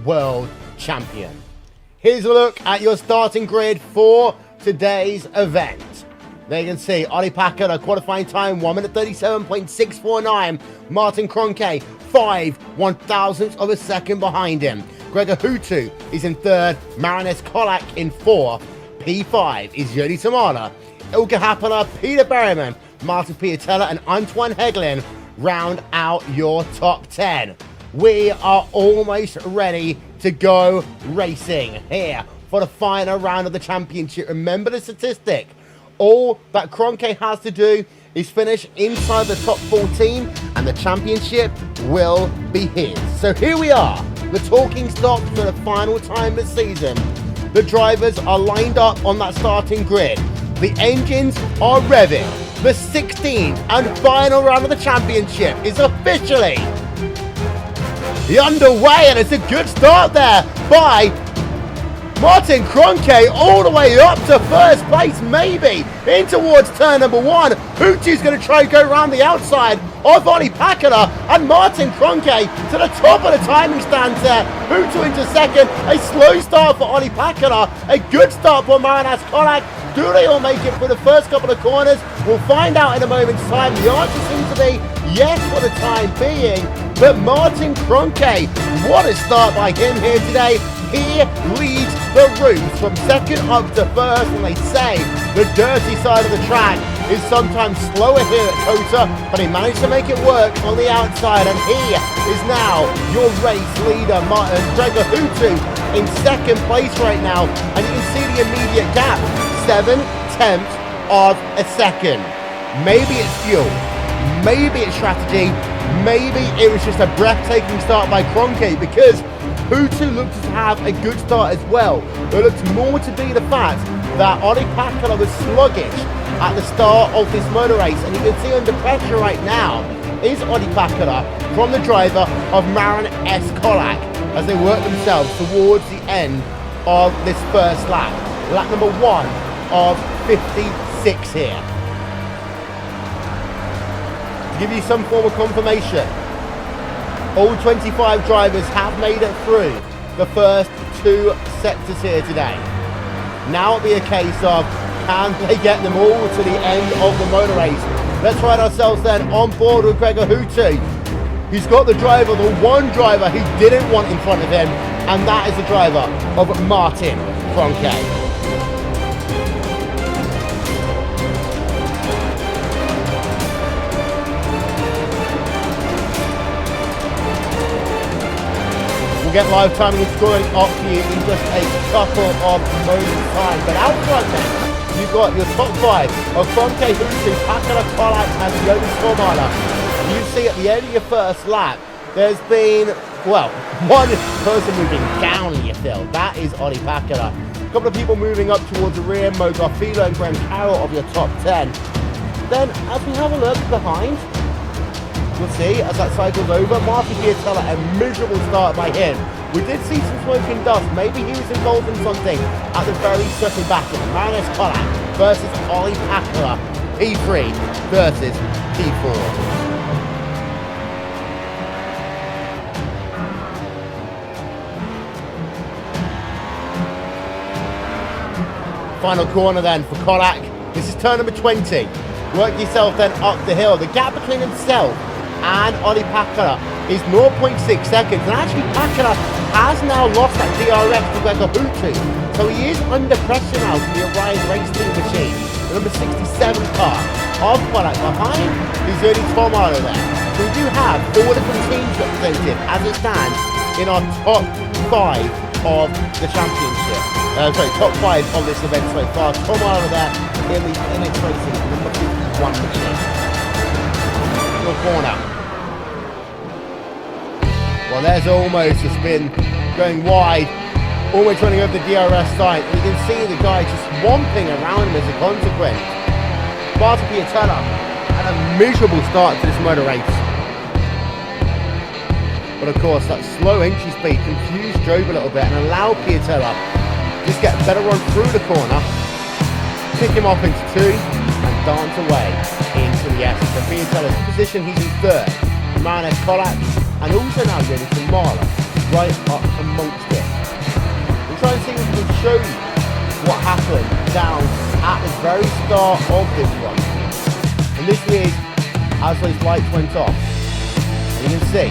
world champion. Here's a look at your starting grid for today's event. There you can see Ollie Packard, a qualifying time 1 minute 37.649. Martin Kroenke, 5/1000th of a second behind him. Gregor Hutu is in third. Marin Colak in fourth. P5 is Jody Tamala. Ilka Happala, Peter Berryman, Martin Piatella, and Antoine Heglin round out your top 10. We are almost ready to go racing here for the final round of the championship. Remember the statistic. All that Kroenke has to do is finish inside the top 14 and the championship will be his. So here we are, the talking stock for the final time this season. The drivers are lined up on that starting grid. The engines are revving. The 16th and final round of the championship is officially underway, and it's a good start there by Martin Kroenke all the way up to first place, maybe in towards turn number one. Hutu's going to try to go around the outside of Ollie Packard, and Martin Kroenke to the top of the timing stands there. Hutu into second. A slow start for Ollie Packard, a good start for Marin Colak. Do they all make it for the first couple of corners? We'll find out in a moment's time. The answer seems to be yes for the time being. But Martin Kroenke, what a start by him here today. He leads the route from second up to first, and they say the dirty side of the track is sometimes slower here at Kota, but he managed to make it work on the outside, and he is now your race leader. Gregor Hutu in second place right now, and you can see the immediate gap, 7/10 of a second. Maybe it's fuel, maybe it's strategy, maybe it was just a breathtaking start by Kroenke, because Hutu looked to have a good start as well. It looked more to be the fact that Ollie Packard was sluggish at the start of this motor race, and you can see under pressure right now is Ollie Packard from the driver of Marin Colak as they work themselves towards the end of this first lap. Lap number 1 of 56 here. To give you some form of confirmation, all 25 drivers have made it through the first 2 sectors here today. Now it'll be a case of, can they get them all to the end of the motor race? Let's ride ourselves then on board with Gregor Hutu. He's got the driver, the one driver he didn't want in front of him, and that is the driver of Martin Kroenke. Get live timing and scoring up for you in just a couple of moments time. But out front then, you've got your top 5 of Kroenke, Hutu, Packard, Colak, and Jody Tamala. You see at the end of your first lap, there's been, well, one person moving down in your field. That is Ollie Packard. A couple of people moving up towards the rear, Mo Garfilo and Graham Carroll of your top 10. Then, as we have a look behind, we'll see as that cycle's over. Martin Piatella, a miserable start by him. We did see some smoke and dust. Maybe he was involved in something at the very second battle. Marin Colak versus Ollie Packard. P3 versus P4. Final corner then for Colak. This is turn number 20. Work yourself then up the hill. The gap between himself and Ollie Packard is 0.6 seconds, and actually Packard has now lost that DRS to Gregor Hutu, so he is under pressure now from the Orion Race Team machine. The number 67 car of Colak behind is Jody Tamala there. So we do have 4 different teams represented as it stands in our top 5 of the championship. Top 5 of this event so far. Tamala there in the NX Racing number 51 machine. Your corner. Well, there's almost a spin going wide, almost running over the DRS side. And you can see the guy just swamping around him as a consequence. Martin Piatella had a miserable start to this motor race. But of course, that slow entry speed confused Job a little bit and allowed Piatella to just get a better run through the corner, pick him off into 2, and dance away into the S. So Piatella's position, he's in third. Marin Colak, and also now Jody Tamala right up amongst it. We're trying to see if we can show you what happened down at the very start of this one. And this is as those lights went off. And you can see,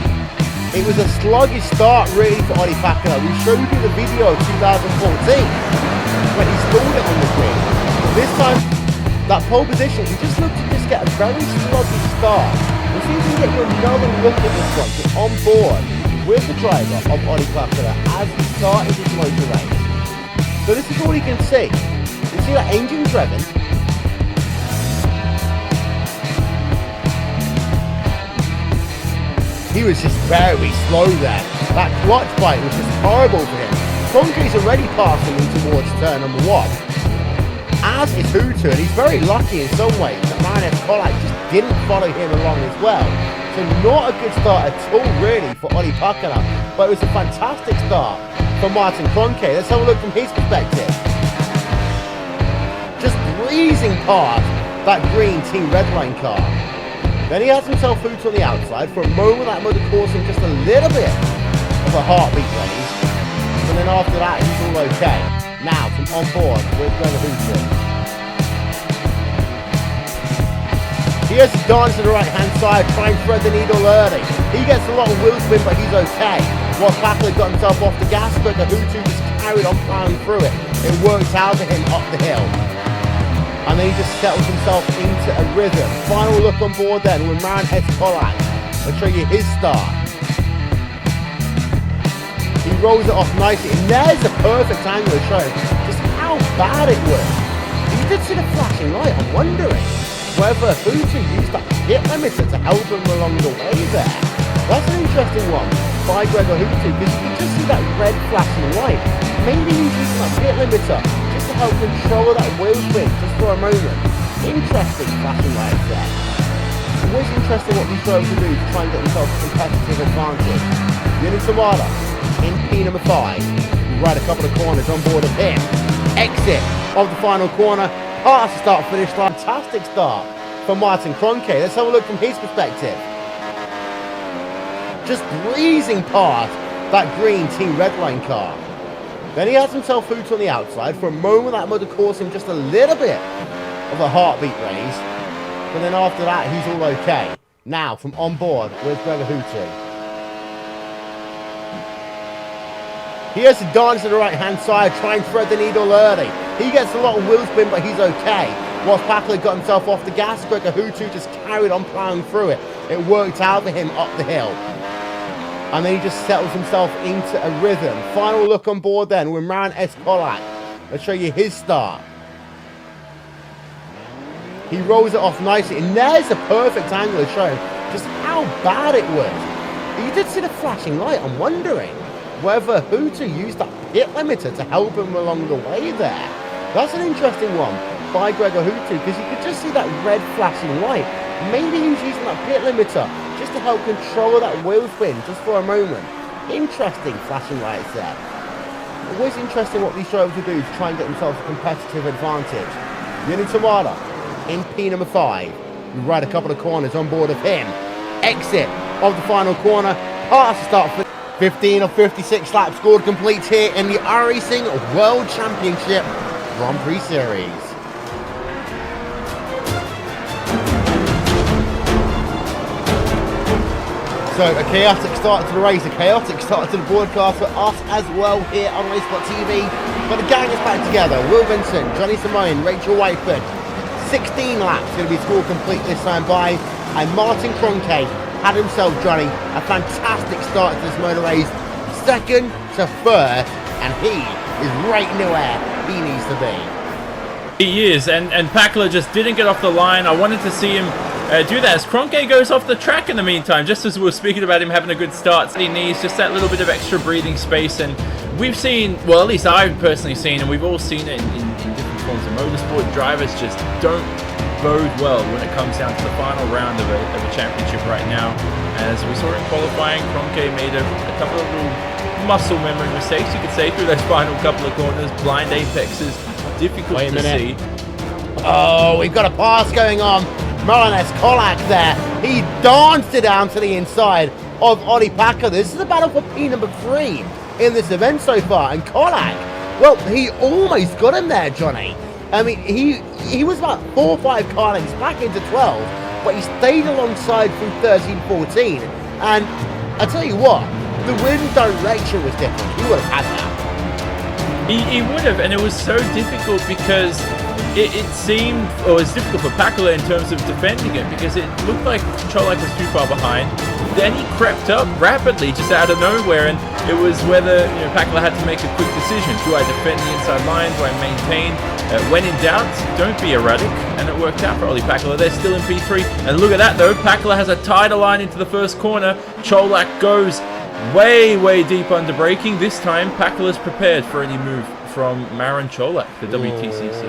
it was a sluggish start really for Ollie Packard. We showed you the video of 2014 when he stalled it on the grid. This time, that pole position, he just looked to just get a very sluggish start. We'll see if we can get you another look at this one. So on board with the driver of Ollie Packard as he started his motor race. So this is all you can see. You see that engine revving. He was just very slow there. That clutch bite was just horrible for him. Kroenkes already passing him towards turn number 1. As is Hutu, and he's very lucky in some ways that Marin Colak just didn't follow him along as well. So not a good start at all really for Ollie Packard, but it was a fantastic start for Martin Kroenke. Let's have a look from his perspective. Just breezing past that green Team Redline car. Then he has himself Hutu on the outside. For a moment that motor caused him just a little bit of a heartbeat raise. And then after that he's all okay. Now from on board with Hutu. He has to dance to the right hand side, try and thread the needle early. He gets a lot of wheel spin, but he's okay. Whilst Packard got himself off the gas quicker, Hutu just carried on plowing through it. It worked out for him up the hill. And then he just settles himself into a rhythm. Final look on board then with Marin Colak. I'll show you his start. He rolls it off nicely, and there's a perfect angle showing just how bad it was. You did see the flashing light. I'm wondering whether Hutu used that pit limiter to help him along the way there. That's an interesting one by Gregor Hutu, because you can just see that red flashing light. Maybe he's using that pit limiter just to help control that wheel spin just for a moment. Interesting flashing lights there. It's always interesting what these drivers will do to try and get themselves a competitive advantage. Unit Tamada in P number 5. We ride a couple of corners on board of him. Exit of the final corner. Past the start-finish line. Fantastic start for Martin Kroenke. Let's have a look from his perspective. Just breezing past that green Team Redline car. Then he has himself Hutu on the outside. For a moment that motor caused him just a little bit of a heartbeat raise. But then after that he's all okay. Now from on board with Gregor Hutu. He has to dance to the right hand side, try and thread the needle early. He gets a lot of wheel spin, but he's okay. Whilst Packard got himself off the gas quicker, Hutu just carried on plowing through it. It worked out for him up the hill. And then he just settles himself into a rhythm. Final look on board then with Marin Colak. I'll show you his start. He rolls it off nicely, and there's a perfect angle showing just how bad it was. You did see the flashing light. I'm wondering whether Hutu used that pit limiter to help him along the way there. That's an interesting one by Gregor Hutu, because you could just see that red flashing light. Maybe he was using that pit limiter just to help control that wheel spin just for a moment. Interesting flashing lights there. Always interesting what these drivers will do to try and get themselves a competitive advantage. Unit Tamada in P number 5. We ride a couple of corners on board of him. Exit of the final corner. Past the start for 15 of 56 laps scored complete here in the iRacing World Championship Grand Prix Series. So a chaotic start to the race, a chaotic start to the broadcast for us as well here on Racespot TV. But the gang is back together. Will Vincent, Johnny Simone, Rachel Whiteford. 16 laps going to be scored complete this time by, and Martin Kroenke had himself, Johnny, a fantastic start to this motor race. Second to first, and he is right in where he needs to be. He is, and Packard just didn't get off the line. I wanted to see him do that as Kroenke goes off the track in the meantime, just as we were speaking about him having a good start. He needs just that little bit of extra breathing space, and we've seen, well, at least I've personally seen, and we've all seen it in different forms of motorsport. Drivers just don't bode well when it comes down to the final round of a championship right now. As we saw in qualifying, Kroenke made a couple of little muscle memory mistakes, you could say, through those final couple of corners. Blind apexes, difficult to see. Oh, we've got a pass going on. Marin Colak there. He danced it down to the inside of Ollie Packer. This is a battle for P number 3 in this event so far. And Colak, well, he almost got him there, Johnny. I mean, he was about 4 or 5 car lengths back into 12, but he stayed alongside through 13-14. And I tell you what, the wind direction was different. He would have had that. He would have, and it was so difficult because it seemed, or it was difficult for Pakala in terms of defending it, because it looked like Colak was too far behind. Then he crept up rapidly, just out of nowhere, and it was whether Pakala had to make a quick decision. Do I defend the inside line? Do I maintain? When in doubt, don't be erratic, and it worked out for Ollie Pakala. They're still in P3, and look at that though. Pakala has a tighter line into the first corner. Colak goes way deep under braking. This time, Pakala's prepared for any move from Marin Colak, the WTCC.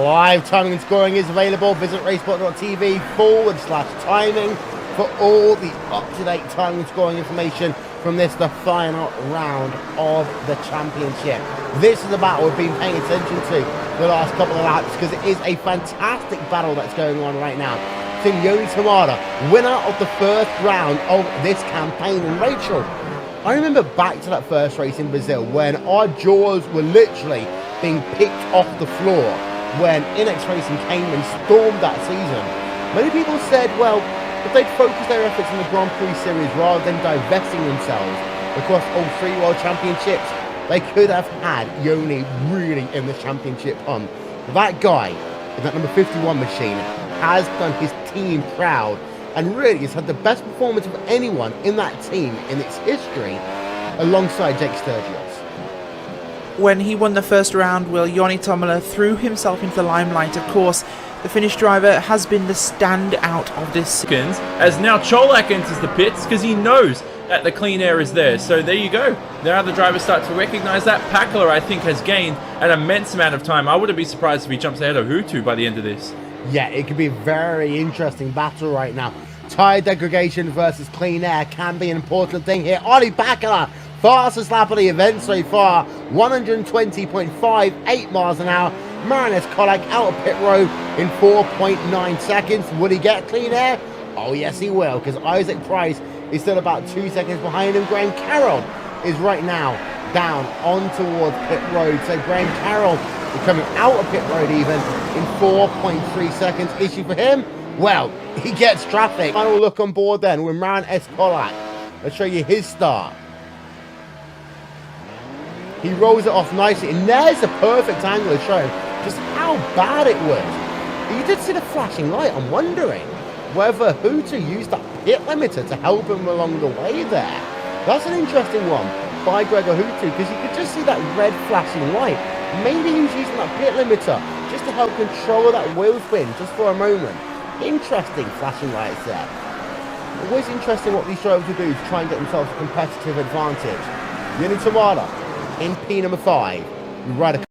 Live timing and scoring is available. Visit racesport.tv/timing for all the up-to-date timing and scoring information from this, the final round of the championship. This is the battle we've been paying attention to the last couple of laps, because it is a fantastic battle that's going on right now. Team Yoni Tamada, winner of the first round of this campaign. And Rachel, I remember back to that first race in Brazil when our jaws were literally being picked off the floor when Inex Racing came and stormed that season. Many people said, well, if they'd focused their efforts in the Grand Prix Series rather than divesting themselves across all 3 World Championships, they could have had Yoni really in the championship hunt. That guy, in that number 51 machine, has done his team proud and really has had the best performance of anyone in that team in its history, alongside Jake Sturgios. When he won the first round, Will, Joni Tomala threw himself into the limelight. Of course, the Finnish driver has been the standout of this season. As now Colak enters the pits because he knows that the clean air is there. So there you go. Now the drivers start to recognize that. Pakala, I think, has gained an immense amount of time. I wouldn't be surprised if he jumps ahead of Hutu by the end of this. Yeah, it could be a very interesting battle right now. Tire degradation versus clean air can be an important thing here. Ollie Pakala, fastest lap of the event so far, 120.58 miles an hour. Marin Colak out of pit road in 4.9 seconds. Would he get clean air? Oh yes he will, because Isaac Price is still about 2 seconds behind him. Graham Carroll is right now down on towards pit road. So Graham Carroll is coming out of pit road even in 4.3 seconds. Issue for him? Well, he gets traffic. Final look on board then with Marin Colak. Let's show you his start. He rolls it off nicely, and there's the perfect angle to show just how bad it was. You did see the flashing light. I'm wondering whether Hutu used that pit limiter to help him along the way there. That's an interesting one by Gregor Hutu, because you could just see that red flashing light. Maybe he was using that pit limiter just to help control that wheel spin just for a moment. Interesting flashing lights there. Always interesting what these drivers will do to try and get themselves a competitive advantage. Yoni Tamada in P number 5. We ride a